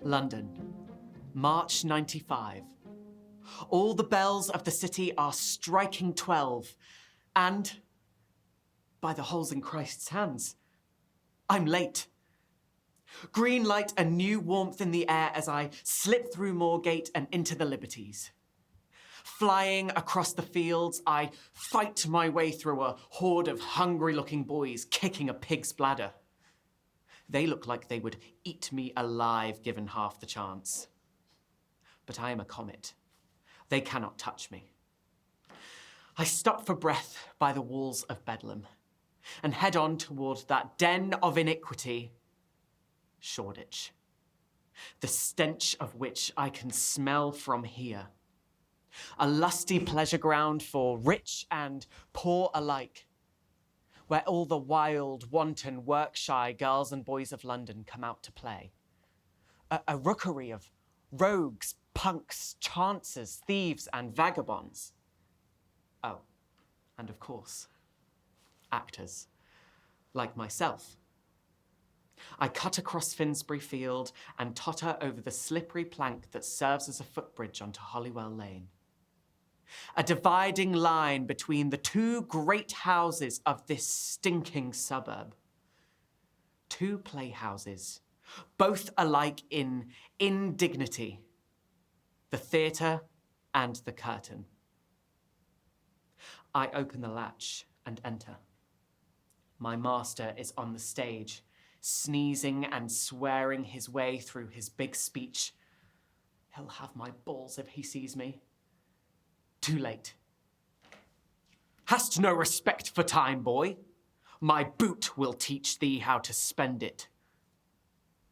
London, March 95. All the bells of the city are striking 12, and, by the holes in Christ's hands, I'm late. Green light and new warmth in the air as I slip through Moorgate and into the Liberties. Flying across the fields, I fight my way through a horde of hungry-looking boys kicking a pig's bladder. They look like they would eat me alive given half the chance. But I am a comet. They cannot touch me. I stop for breath by the walls of Bedlam and head on toward that den of iniquity, Shoreditch, the stench of which I can smell from here. A lusty pleasure ground for rich and poor alike, where all the wild, wanton, work-shy girls and boys of London come out to play. A rookery of rogues, punks, chancers, thieves, and vagabonds. Oh, and of course, actors, like myself. I cut across Finsbury Field and totter over the slippery plank that serves as a footbridge onto Holywell Lane. A dividing line between the two great houses of this stinking suburb. Two playhouses, both alike in indignity. The theatre and the curtain. I open the latch and enter. My master is on the stage, sneezing and swearing his way through his big speech. He'll have my balls if he sees me. Too late. Hast no respect for time, boy? My boot will teach thee how to spend it.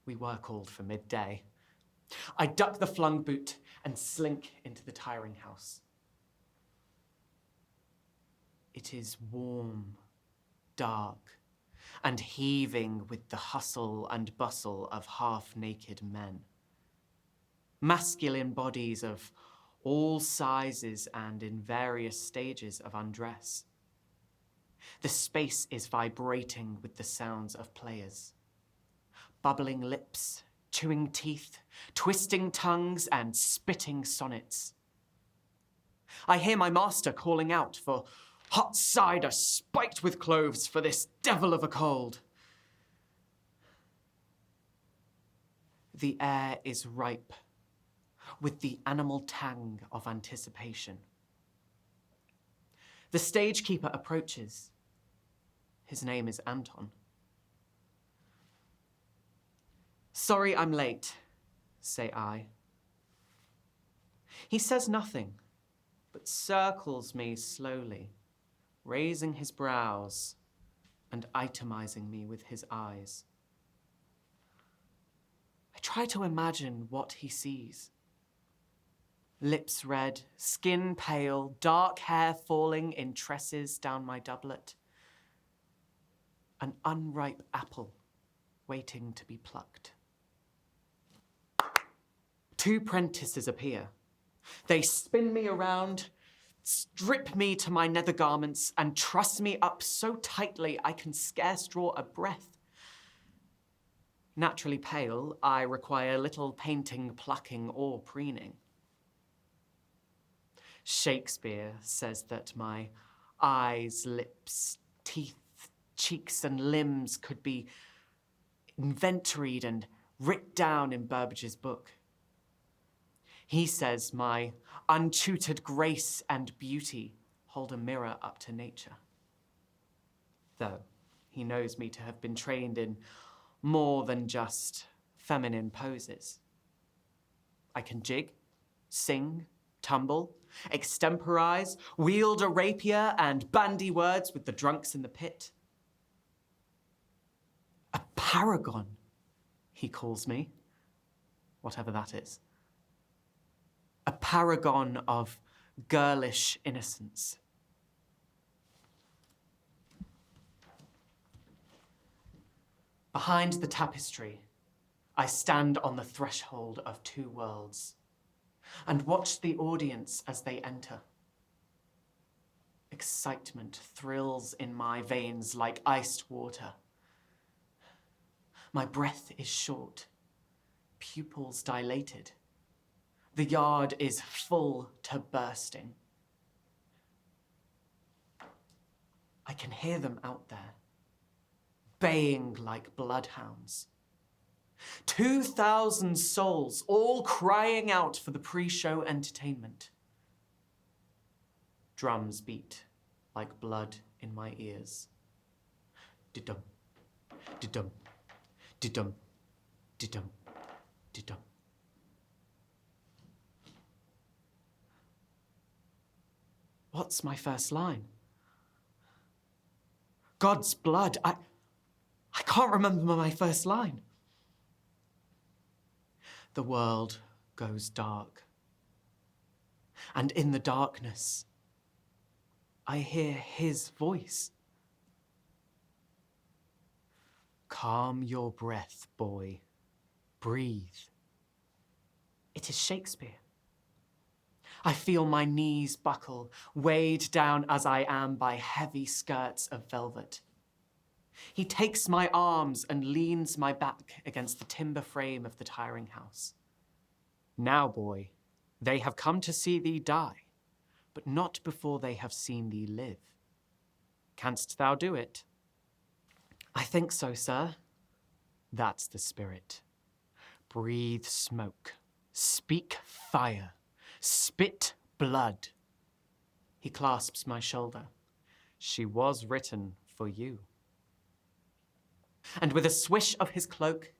We were called for midday. I duck the flung boot and slink into the tiring house. It is warm, dark, and heaving with the hustle and bustle of half-naked men. Masculine bodies of all sizes and in various stages of undress. The space is vibrating with the sounds of players. Bubbling lips, chewing teeth, twisting tongues, and spitting sonnets. I hear my master calling out for hot cider spiked with cloves for this devil of a cold. The air is ripe with the animal tang of anticipation. The stagekeeper approaches. His name is Anton. Sorry I'm late, say I. He says nothing, but circles me slowly, raising his brows and itemizing me with his eyes. I try to imagine what he sees. Lips red, skin pale, dark hair falling in tresses down my doublet. An unripe apple waiting to be plucked. Two prentices appear. They spin me around, strip me to my nether garments, and truss me up so tightly I can scarce draw a breath. Naturally pale, I require little painting, plucking, or preening. Shakespeare says that my eyes, lips, teeth, cheeks, and limbs could be inventoried and writ down in Burbage's book. He says my untutored grace and beauty hold a mirror up to nature. Though he knows me to have been trained in more than just feminine poses. I can jig, sing, tumble, extemporize, wield a rapier, and bandy words with the drunks in the pit. A paragon, he calls me, whatever that is. A paragon of girlish innocence. Behind the tapestry, I stand on the threshold of two worlds and watch the audience as they enter. Excitement thrills in my veins like iced water. My breath is short, pupils dilated. The yard is full to bursting. I can hear them out there, baying like bloodhounds. 2,000 souls, all crying out for the pre-show entertainment. Drums beat like blood in my ears. Didum, didum, didum, didum, didum. What's my first line? God's blood. I can't remember my first line. The world goes dark. And in the darkness, I hear his voice. Calm your breath, boy. Breathe. It is Shakespeare. I feel my knees buckle, weighed down as I am by heavy skirts of velvet. He takes my arms and leans my back against the timber frame of the tiring house. Now, boy, they have come to see thee die, but not before they have seen thee live. Canst thou do it? I think so, sir. That's the spirit. Breathe smoke, speak fire, spit blood. He clasps my shoulder. She was written for you. And with a swish of his cloak,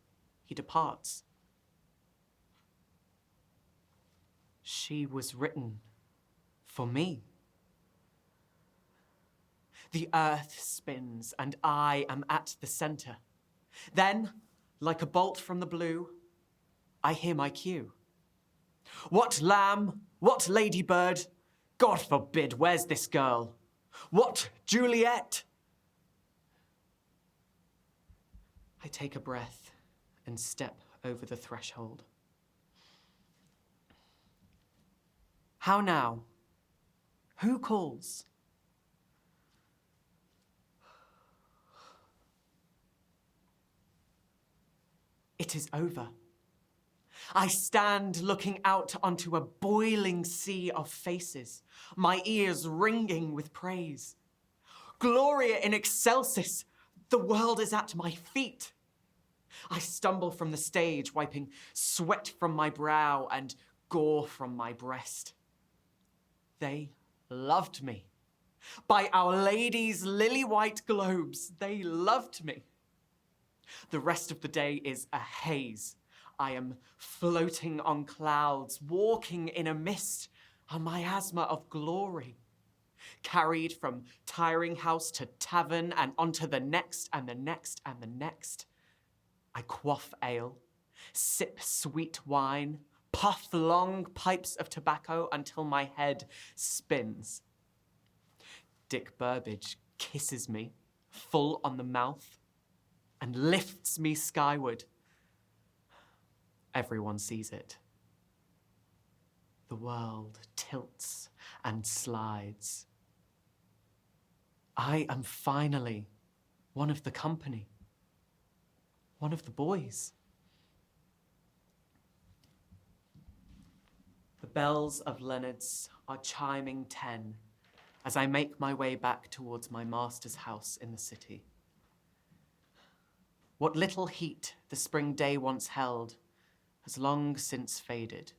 he departs. She was written for me. The earth spins, and I am at the center. Then, like a bolt from the blue, I hear my cue. What lamb? What ladybird? God forbid, where's this girl? What Juliet? I take a breath and step over the threshold. How now? Who calls? It is over. I stand looking out onto a boiling sea of faces, my ears ringing with praise. Gloria in excelsis! The world is at my feet. I stumble from the stage, wiping sweat from my brow and gore from my breast. They loved me. By Our Lady's lily-white globes, they loved me. The rest of the day is a haze. I am floating on clouds, walking in a mist, a miasma of glory. Carried from tiring house to tavern and onto the next and the next and the next. I quaff ale, sip sweet wine, puff long pipes of tobacco until my head spins. Dick Burbage kisses me, full on the mouth, and lifts me skyward. Everyone sees it. The world tilts and slides. I am finally one of the company, one of the boys. The bells of Leonard's are chiming 10 as I make my way back towards my master's house in the city. What little heat the spring day once held has long since faded,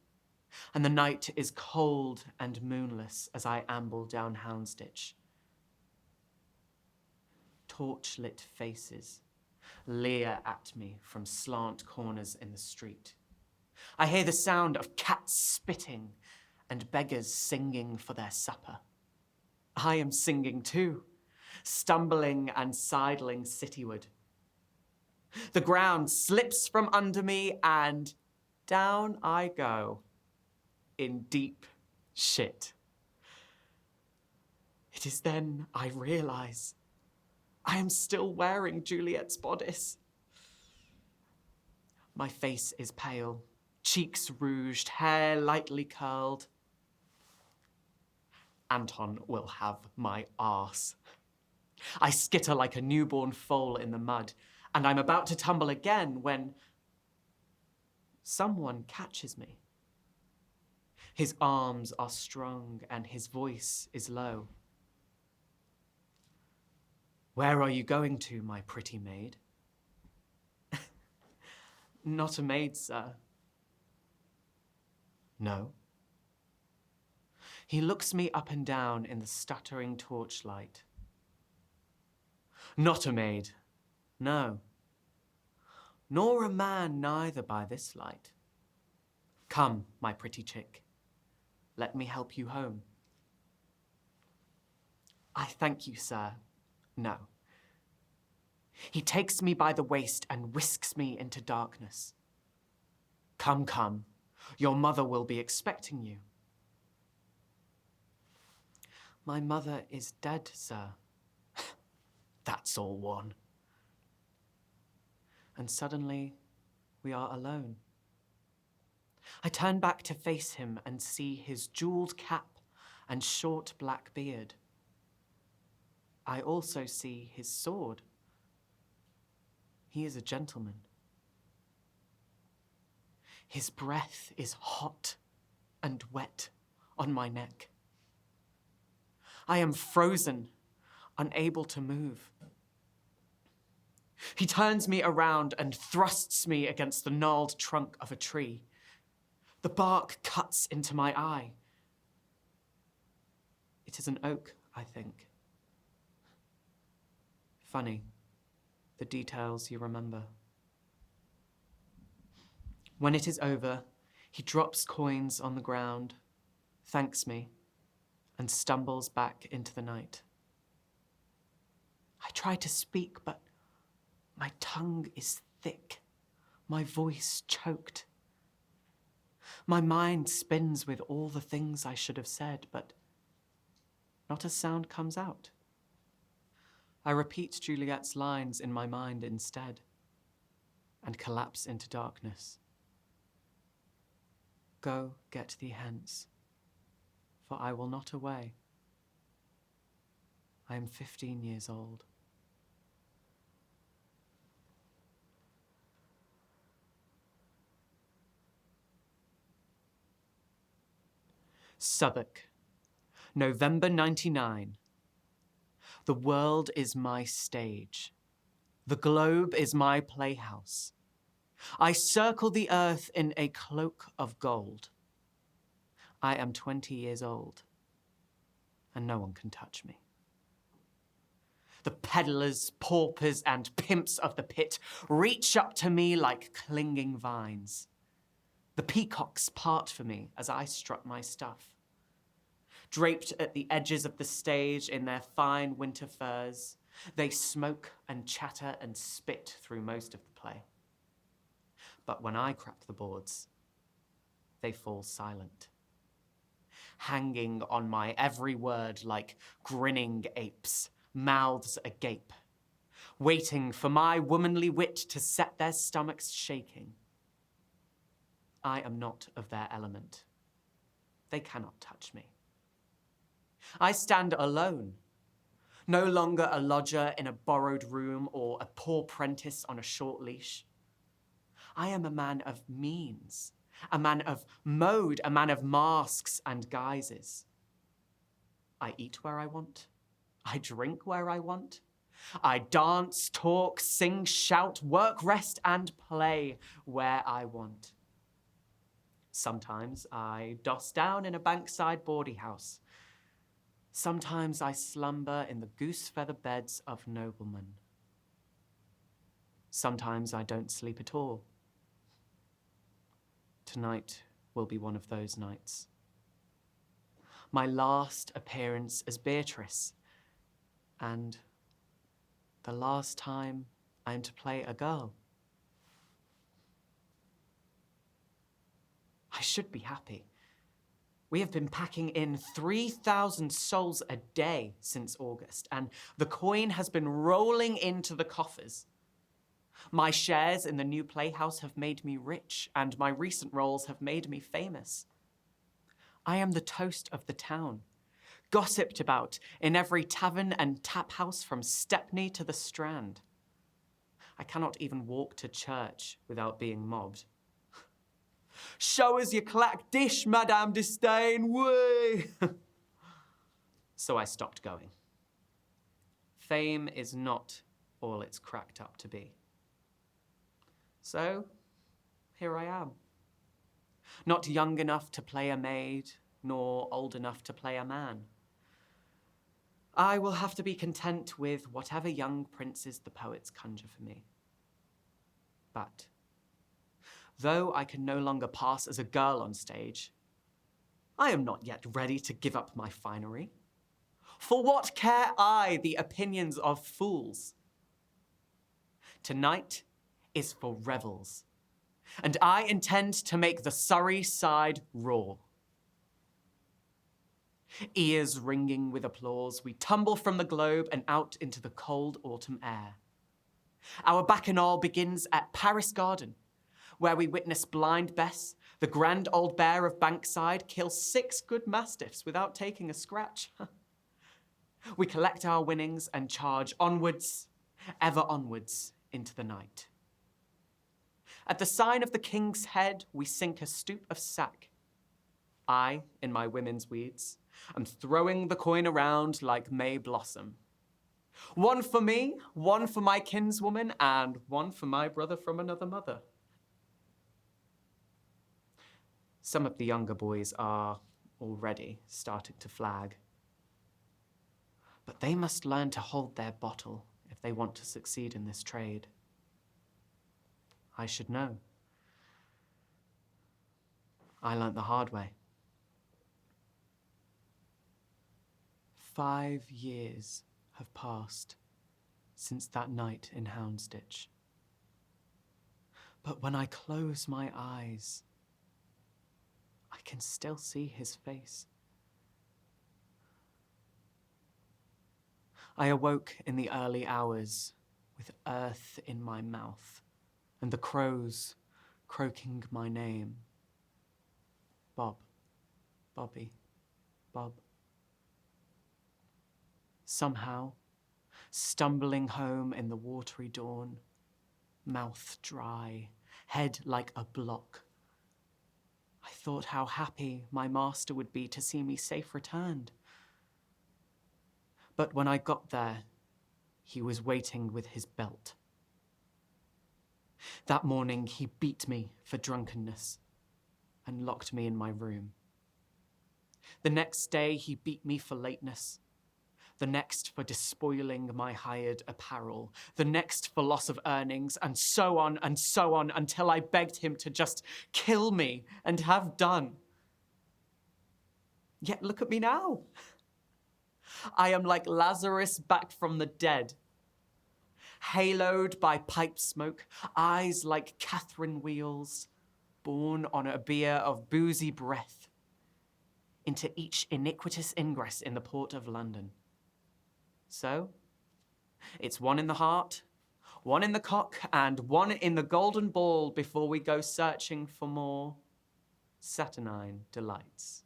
and the night is cold and moonless as I amble down Houndsditch. Torch-lit faces leer at me from slant corners in the street. I hear the sound of cats spitting and beggars singing for their supper. I am singing too, stumbling and sidling cityward. The ground slips from under me and down I go in deep shit. It is then I realize I am still wearing Juliet's bodice. My face is pale, cheeks rouged, hair lightly curled. Anton will have my arse. I skitter like a newborn foal in the mud, and I'm about to tumble again when Someone catches me. His arms are strong and his voice is low. Where are you going to, my pretty maid? Not a maid, sir. No. He looks me up and down in the stuttering torchlight. Not a maid, no. Nor a man neither by this light. Come, my pretty chick, let me help you home. I thank you, sir. No. He takes me by the waist and whisks me into darkness. Come, come, your mother will be expecting you. My mother is dead, sir. That's all one. And suddenly, we are alone. I turn back to face him and see his jeweled cap and short black beard. I also see his sword. He is a gentleman. His breath is hot and wet on my neck. I am frozen, unable to move. He turns me around and thrusts me against the gnarled trunk of a tree. The bark cuts into my eye. It is an oak, I think. Funny, the details you remember. When it is over, he drops coins on the ground, thanks me, and stumbles back into the night. I try to speak, but my tongue is thick, my voice choked. My mind spins with all the things I should have said, but not a sound comes out. I repeat Juliet's lines in my mind instead, and collapse into darkness. Go get thee hence, for I will not away. I am 15 years old. Southwark, November 99. The world is my stage. The globe is my playhouse. I circle the earth in a cloak of gold. I am 20 years old, and no one can touch me. The peddlers, paupers, and pimps of the pit reach up to me like clinging vines. The peacocks part for me as I strut my stuff. Draped at the edges of the stage in their fine winter furs, they smoke and chatter and spit through most of the play. But when I crack the boards, they fall silent, hanging on my every word like grinning apes, mouths agape, waiting for my womanly wit to set their stomachs shaking. I am not of their element. They cannot touch me. I stand alone, no longer a lodger in a borrowed room or a poor prentice on a short leash. I am a man of means, a man of mode, a man of masks and guises. I eat where I want. I drink where I want. I dance, talk, sing, shout, work, rest, and play where I want. Sometimes I doss down in a bankside bawdy house. Sometimes I slumber in the goose-feather beds of noblemen. Sometimes I don't sleep at all. Tonight will be one of those nights. My last appearance as Beatrice, and the last time I am to play a girl. I should be happy. We have been packing in 3,000 souls a day since August, and the coin has been rolling into the coffers. My shares in the new playhouse have made me rich, and my recent roles have made me famous. I am the toast of the town, gossiped about in every tavern and tap house from Stepney to the Strand. I cannot even walk to church without being mobbed. Show us your clack dish, Madame Disdain, way! So I stopped going. Fame is not all it's cracked up to be. So, here I am. Not young enough to play a maid, nor old enough to play a man. I will have to be content with whatever young princes the poets conjure for me. But, though I can no longer pass as a girl on stage, I am not yet ready to give up my finery. For what care I the opinions of fools? Tonight is for revels, and I intend to make the Surrey side roar. Ears ringing with applause, we tumble from the globe and out into the cold autumn air. Our bacchanal begins at Paris Garden, where we witness Blind Bess, the grand old bear of Bankside, kill 6 good mastiffs without taking a scratch. We collect our winnings and charge onwards, ever onwards, into the night. At the sign of the King's Head, we sink a stoop of sack. I, in my women's weeds, am throwing the coin around like May Blossom. 1 for me, 1 for my kinswoman, and 1 for my brother from another mother. Some of the younger boys are already starting to flag. But they must learn to hold their bottle if they want to succeed in this trade. I should know. I learnt the hard way. 5 years have passed since that night in Houndsditch. But when I close my eyes, I can still see his face. I awoke in the early hours with earth in my mouth and the crows croaking my name. Bob, Bobby, Bob. Somehow, stumbling home in the watery dawn, mouth dry, head like a block, I thought how happy my master would be to see me safe returned. But when I got there, he was waiting with his belt. That morning, he beat me for drunkenness and locked me in my room. The next day, he beat me for lateness. The next for despoiling my hired apparel. The next for loss of earnings, and so on until I begged him to just kill me and have done. Yet look at me now. I am like Lazarus back from the dead, haloed by pipe smoke, eyes like Catherine wheels, borne on a bier of boozy breath, into each iniquitous ingress in the port of London. So, it's 1 in the heart, 1 in the cock, and 1 in the golden ball before we go searching for more saturnine delights.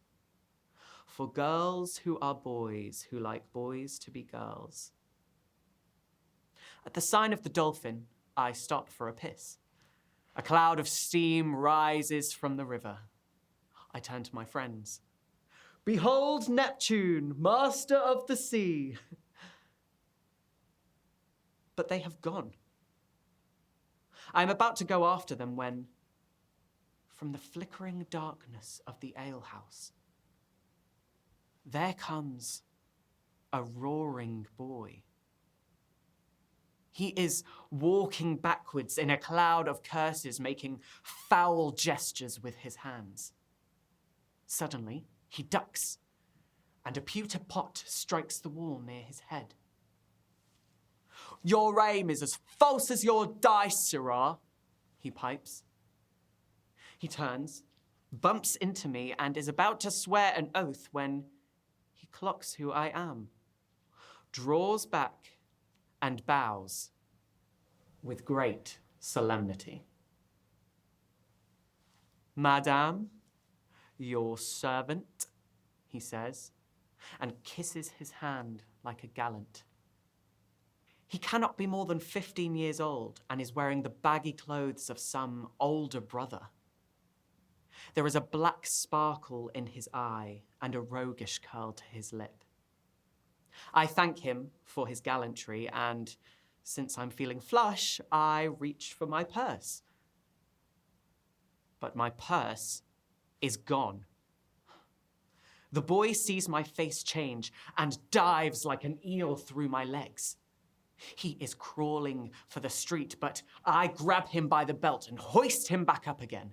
For girls who are boys, who like boys to be girls. At the sign of the Dolphin, I stop for a piss. A cloud of steam rises from the river. I turn to my friends. Behold Neptune, master of the sea. But they have gone. I am about to go after them when, from the flickering darkness of the alehouse, there comes a roaring boy. He is walking backwards in a cloud of curses, making foul gestures with his hands. Suddenly, he ducks, and a pewter pot strikes the wall near his head. Your aim is as false as your dice, sirrah, he pipes. He turns, bumps into me, and is about to swear an oath when he clocks who I am, draws back, and bows with great solemnity. Madame, your servant, he says, and kisses his hand like a gallant. He cannot be more than 15 years old and is wearing the baggy clothes of some older brother. There is a black sparkle in his eye and a roguish curl to his lip. I thank him for his gallantry, and since I'm feeling flush, I reach for my purse. But my purse is gone. The boy sees my face change and dives like an eel through my legs. He is crawling for the street, but I grab him by the belt and hoist him back up again.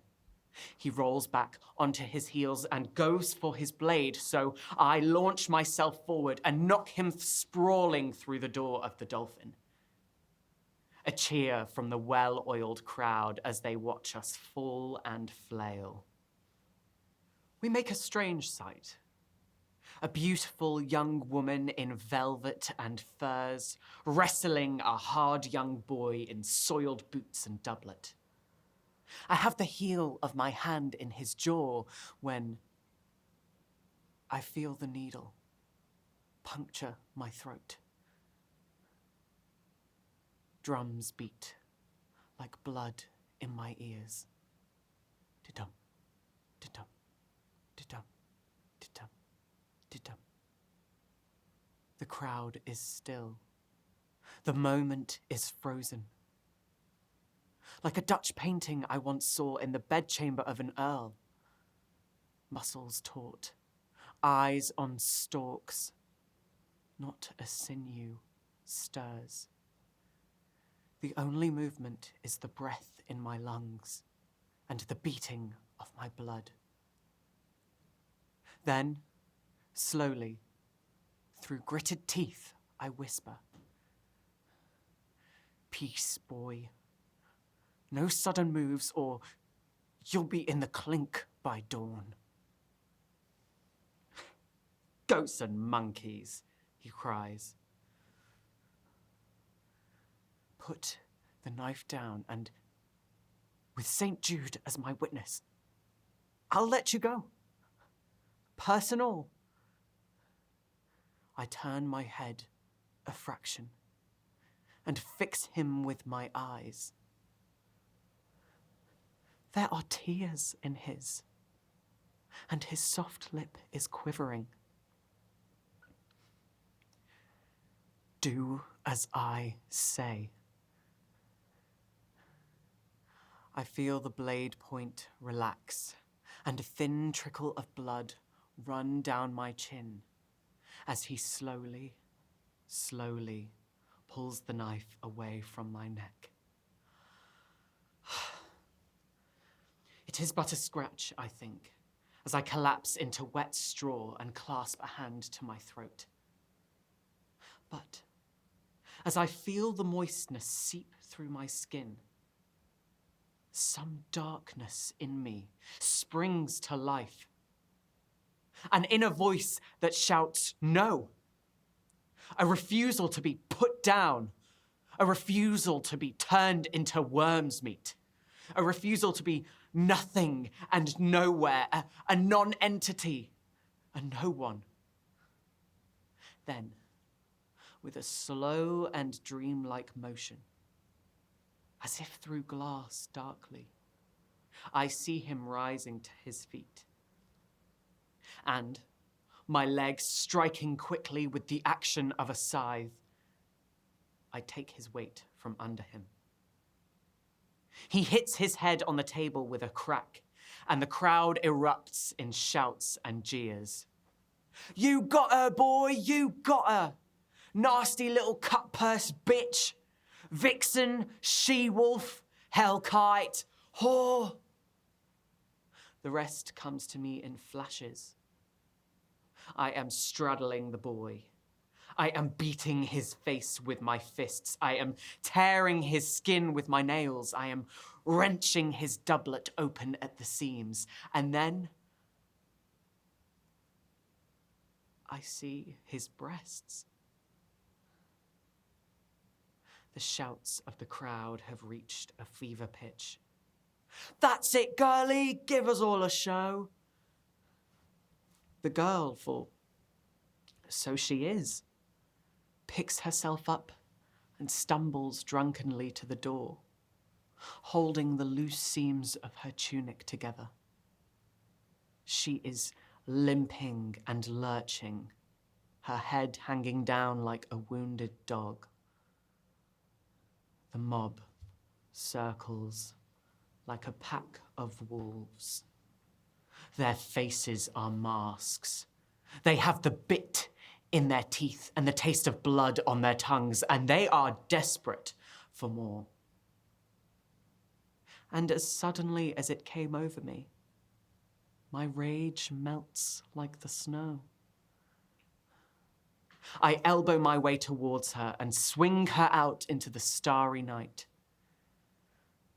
He rolls back onto his heels and goes for his blade, so I launch myself forward and knock him sprawling through the door of the Dolphin. A cheer from the well-oiled crowd as they watch us fall and flail. We make a strange sight. A beautiful young woman in velvet and furs, wrestling a hard young boy in soiled boots and doublet. I have the heel of my hand in his jaw when I feel the needle puncture my throat. Drums beat like blood in my ears. Didum, didum, didum, didum, didum. The crowd is still. The moment is frozen. Like a Dutch painting I once saw in the bedchamber of an earl. Muscles taut, eyes on stalks. Not a sinew stirs. The only movement is the breath in my lungs and the beating of my blood. Then, slowly, through gritted teeth, I whisper, "Peace, boy. No sudden moves or you'll be in the clink by dawn." "Goats and monkeys," he cries. Put the knife down and, with St. Jude as my witness, I'll let you go. Purse and all. I turn my head a fraction and fix him with my eyes. There are tears in his, and his soft lip is quivering. Do as I say. I feel the blade point relax and a thin trickle of blood run down my chin as he slowly, slowly pulls the knife away from my neck. It is but a scratch, I think, as I collapse into wet straw and clasp a hand to my throat. But as I feel the moistness seep through my skin, some darkness in me springs to life. An inner voice that shouts, no. A refusal to be put down. A refusal to be turned into worm's meat. A refusal to be nothing and nowhere, a non-entity, a no one. Then, with a slow and dreamlike motion, as if through glass darkly, I see him rising to his feet. And, my legs striking quickly with the action of a scythe, I take his weight from under him. He hits his head on the table with a crack, and the crowd erupts in shouts and jeers. "You got her, boy, you got her! Nasty little cut-purse bitch! Vixen, she-wolf, hell-kite, whore!" The rest comes to me in flashes. I am straddling the boy. I am beating his face with my fists. I am tearing his skin with my nails. I am wrenching his doublet open at the seams. And then I see his breasts. The shouts of the crowd have reached a fever pitch. "That's it, girlie! Give us all a show!" The girl, for so she is, picks herself up and stumbles drunkenly to the door, holding the loose seams of her tunic together. She is limping and lurching, her head hanging down like a wounded dog. The mob circles like a pack of wolves. Their faces are masks. They have the bit in their teeth and the taste of blood on their tongues, and they are desperate for more. And as suddenly as it came over me, my rage melts like the snow. I elbow my way towards her and swing her out into the starry night.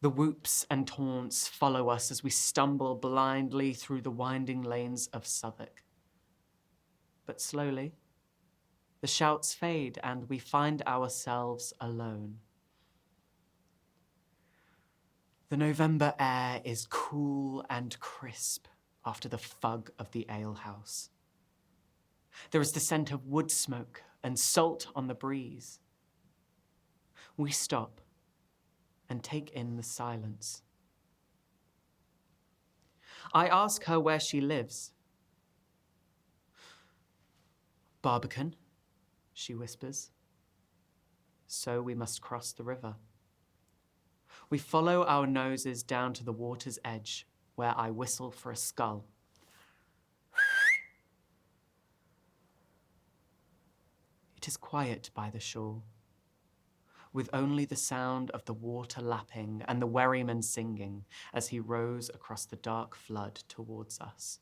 The whoops and taunts follow us as we stumble blindly through the winding lanes of Southwark. But slowly, the shouts fade and we find ourselves alone. The November air is cool and crisp after the fug of the alehouse. There is the scent of wood smoke and salt on the breeze. We stop and take in the silence. I ask her where she lives. Barbican, she whispers. So we must cross the river. We follow our noses down to the water's edge, where I whistle for a scull. It is quiet by the shore, with only the sound of the water lapping and the wherryman singing as he rows across the dark flood towards us.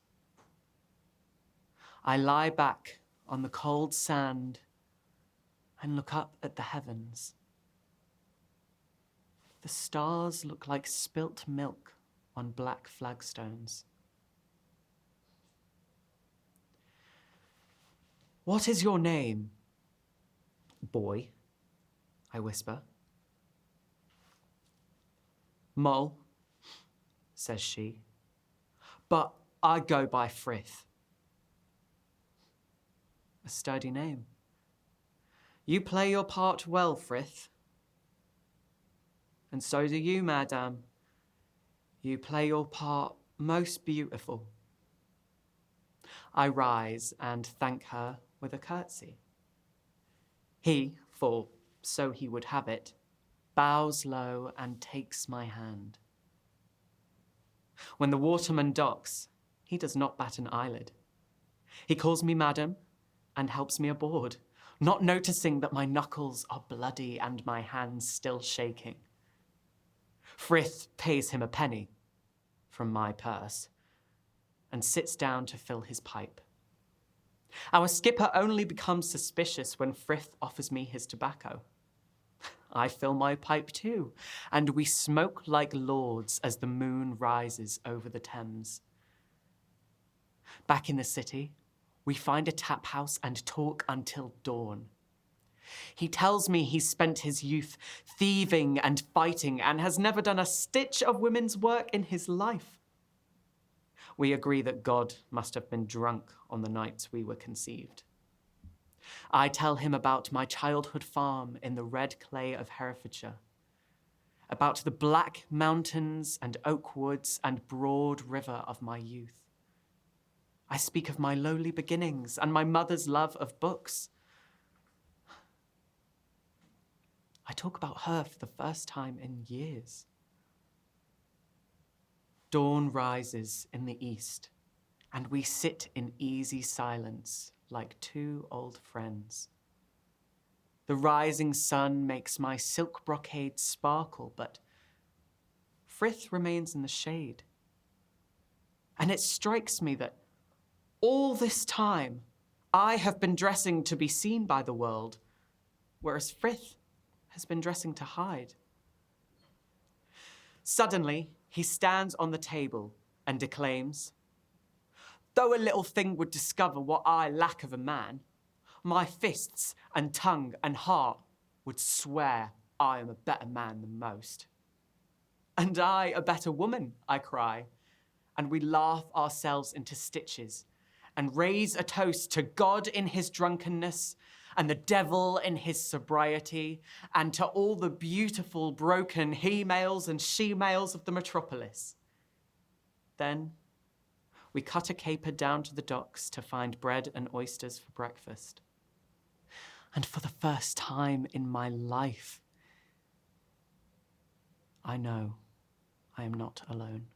I lie back on the cold sand and look up at the heavens. The stars look like spilt milk on black flagstones. What is your name? Boy, I whisper. Mull, says she, but I go by Frith. A sturdy name. You play your part well, Frith. And so do you, madame. You play your part most beautiful. I rise and thank her with a curtsy. He, for so he would have it, bows low and takes my hand. When the waterman docks, he does not bat an eyelid. He calls me madam and helps me aboard, not noticing that my knuckles are bloody and my hands still shaking. Frith pays him a penny from my purse and sits down to fill his pipe. Our skipper only becomes suspicious when Frith offers me his tobacco. I fill my pipe too, and we smoke like lords as the moon rises over the Thames. Back in the city, we find a tap house and talk until dawn. He tells me he's spent his youth thieving and fighting and has never done a stitch of women's work in his life. We agree that God must have been drunk on the nights we were conceived. I tell him about my childhood farm in the red clay of Herefordshire, about the black mountains and oak woods and broad river of my youth. I speak of my lowly beginnings and my mother's love of books. I talk about her for the first time in years. Dawn rises in the east, and we sit in easy silence like two old friends. The rising sun makes my silk brocade sparkle, but Frith remains in the shade. And it strikes me that all this time I have been dressing to be seen by the world, whereas Frith has been dressing to hide. Suddenly, he stands on the table and declaims, "Though a little thing would discover what I lack of a man, my fists and tongue and heart would swear I am a better man than most." "And I a better woman," I cry, and we laugh ourselves into stitches and raise a toast to God in his drunkenness and the devil in his sobriety, and to all the beautiful broken he-males and she-males of the metropolis. Then We cut a caper down to the docks to find bread and oysters for breakfast. And for the first time in my life, I know I am not alone.